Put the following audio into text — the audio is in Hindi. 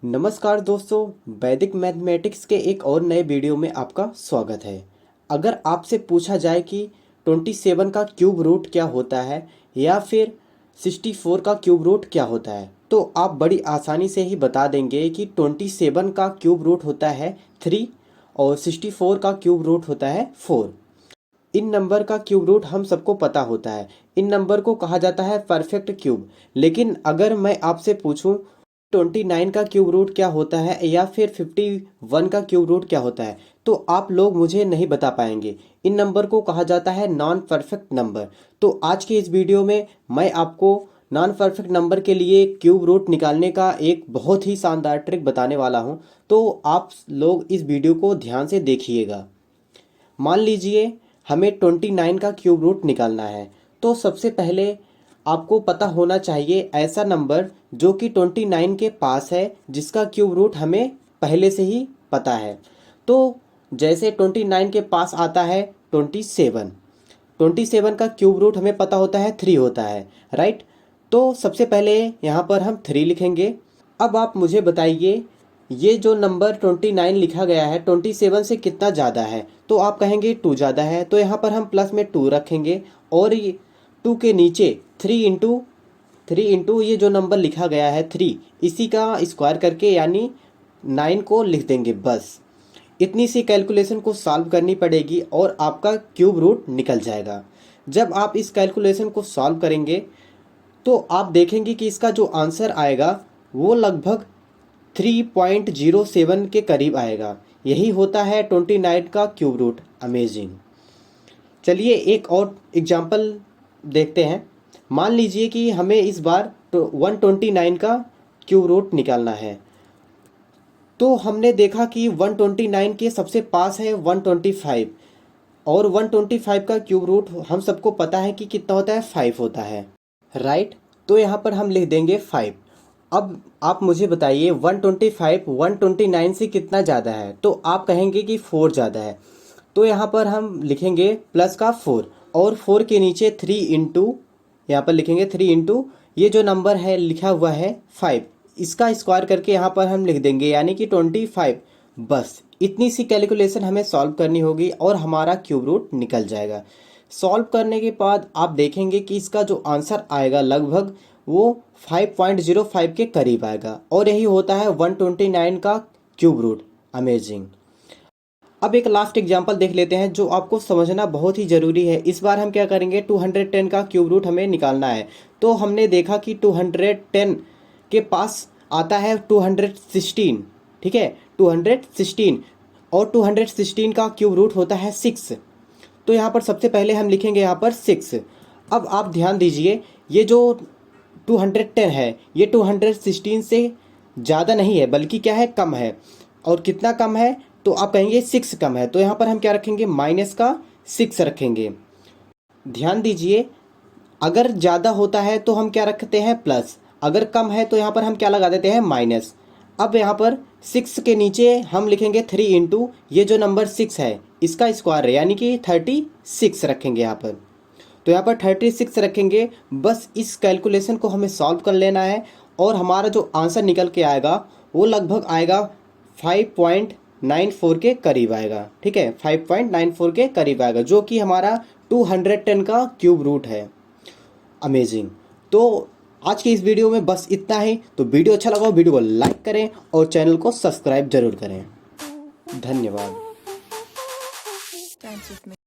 नमस्कार दोस्तों, वैदिक मैथमेटिक्स के एक और नए वीडियो में आपका स्वागत है। अगर आपसे पूछा जाए कि 27 का क्यूब रूट क्या होता है या फिर 64 का क्यूब रूट क्या होता है, तो आप बड़ी आसानी से ही बता देंगे कि 27 का क्यूब रूट होता है 3 और 64 का क्यूब रूट होता है 4। इन नंबर का क्यूब रूट हम सबको पता होता है। इन नंबर को कहा जाता है परफेक्ट क्यूब। लेकिन अगर मैं आपसे पूछूं 29 का क्यूब रूट क्या होता है या फिर 51 का क्यूब रूट क्या होता है, तो आप लोग मुझे नहीं बता पाएंगे। इन नंबर को कहा जाता है नॉन परफेक्ट नंबर। तो आज के इस वीडियो में मैं आपको नॉन परफेक्ट नंबर के लिए क्यूब रूट निकालने का एक बहुत ही शानदार ट्रिक बताने वाला हूं। तो आप लोग इस वीडियो को ध्यान से देखिएगा। मान लीजिए हमें 29 का क्यूब रूट निकालना है, तो सबसे पहले आपको पता होना चाहिए ऐसा नंबर जो कि 29 के पास है, जिसका क्यूब रूट हमें पहले से ही पता है। तो जैसे 29 के पास आता है 27। 27 का क्यूब रूट हमें पता होता है 3 होता है, राइट। तो सबसे पहले यहाँ पर हम 3 लिखेंगे। अब आप मुझे बताइए, ये जो नंबर 29 लिखा गया है 27 से कितना ज़्यादा है, तो आप कहेंगे 2 ज़्यादा है। तो यहाँ पर हम प्लस में 2 रखेंगे और ये 2 के नीचे 3 इंटू ये जो नंबर लिखा गया है 3, इसी का स्क्वायर करके यानी 9 को लिख देंगे। बस इतनी सी कैलकुलेशन को सॉल्व करनी पड़ेगी और आपका क्यूब रूट निकल जाएगा। जब आप इस कैलकुलेशन को सॉल्व करेंगे तो आप देखेंगे कि इसका जो आंसर आएगा वो लगभग 3.07 के करीब आएगा। यही होता है 29 का क्यूब रूट। अमेजिंग। चलिए एक और एग्जांपल देखते हैं। मान लीजिए कि हमें इस बार 129 का क्यूब रूट निकालना है। तो हमने देखा कि 129 के सबसे पास है 125 और 125 का क्यूब रूट हम सबको पता है कि कितना होता है, 5 होता है, राइट। तो यहाँ पर हम लिख देंगे 5। अब आप मुझे बताइए 125 129 से कितना ज़्यादा है, तो आप कहेंगे कि 4 ज़्यादा है। तो यहाँ पर हम लिखेंगे प्लस का 4 और 4 के नीचे 3 इंटू, यहाँ पर लिखेंगे 3 इंटू ये जो नंबर है लिखा हुआ है 5, इसका स्क्वायर करके यहाँ पर हम लिख देंगे यानी कि 25। बस इतनी सी कैलकुलेशन हमें सॉल्व करनी होगी और हमारा क्यूब रूट निकल जाएगा। सॉल्व करने के बाद आप देखेंगे कि इसका जो आंसर आएगा लगभग वो 5.05 के करीब आएगा और यही होता है 129 का क्यूब रूट। अमेजिंग। अब एक लास्ट एग्जांपल देख लेते हैं जो आपको समझना बहुत ही ज़रूरी है। इस बार हम क्या करेंगे, 210 का क्यूब रूट हमें निकालना है। तो हमने देखा कि 210 के पास आता है 216, ठीक है, 216 और 216 का क्यूब रूट होता है 6। तो यहाँ पर सबसे पहले हम लिखेंगे यहाँ पर 6। अब आप ध्यान दीजिए, ये जो 210 है ये 216 से ज़्यादा नहीं है बल्कि क्या है, कम है। और कितना कम है, तो आप कहेंगे 6 कम है। तो यहाँ पर हम क्या रखेंगे, माइनस का 6 रखेंगे। ध्यान दीजिए, अगर ज़्यादा होता है तो हम क्या रखते हैं, प्लस। अगर कम है तो यहाँ पर हम क्या लगा देते हैं, माइनस। अब यहाँ पर 6 के नीचे हम लिखेंगे 3 इंटू ये जो नंबर 6 है इसका स्क्वायर है यानी कि 36 रखेंगे यहाँ पर। तो यहाँ पर 36 रखेंगे। बस इस कैलकुलेशन को हमें सॉल्व कर लेना है और हमारा जो आंसर निकल के आएगा वो लगभग आएगा 5.94 के करीब आएगा, ठीक है, 5.94 के करीब आएगा, जो कि हमारा 210 का क्यूब रूट है। अमेजिंग। तो आज के इस वीडियो में बस इतना ही। तो वीडियो अच्छा लगा वीडियो को लाइक करें और चैनल को सब्सक्राइब जरूर करें। धन्यवाद।